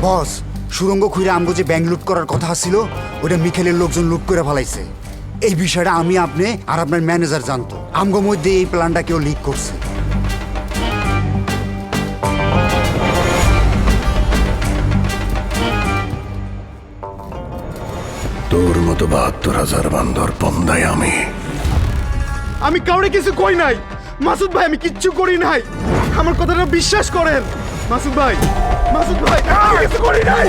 বস, সুরঙ্গ খুঁড়ে আমগো যে ব্যাংক লুট করার কথা ছিল ওটা মিখেলের লোকজন লুট করে ফেলাইছে। এই বিষয়টা আমি, আপনি আর আপনার ম্যানেজার জানতো। আমগো মধ্যে এই প্ল্যানটা কেউ লিক করছে। তোর মতো ৭২,০০০ বান্দর পন্দায় আমি কাউরে কিছু কই নাই মাসুদ ভাই, আমি কিচ্ছু করি নাই। আমার কথাটা বিশ্বাস করেন মাসুদ ভাই। মাসুদ ভাই, আমি কিছু করি নাই।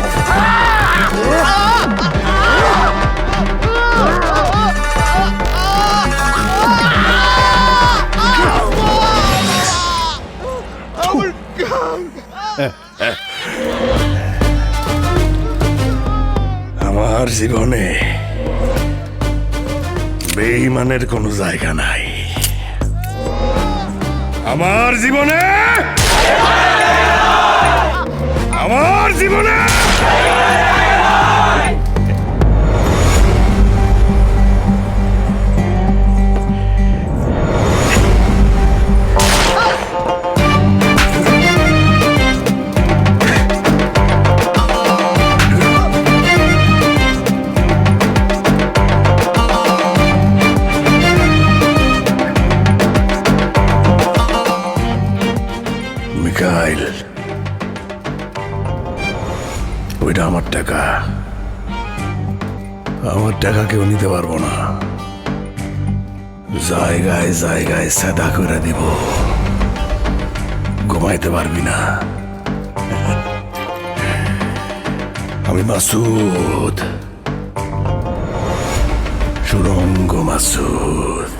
আমার জীবনে বেঈমানের কোনো জায়গা নাই। আমার জীবনে মিকাইল, ওইটা আমার টাকা। আমার টাকা কেউ নিতে পারবো না। জায়গায় জায়গায় সাদা করে দিব, ঘুমাইতে পারবি না। আমি মাসুদ, সুরঙ্গ মাসুদ।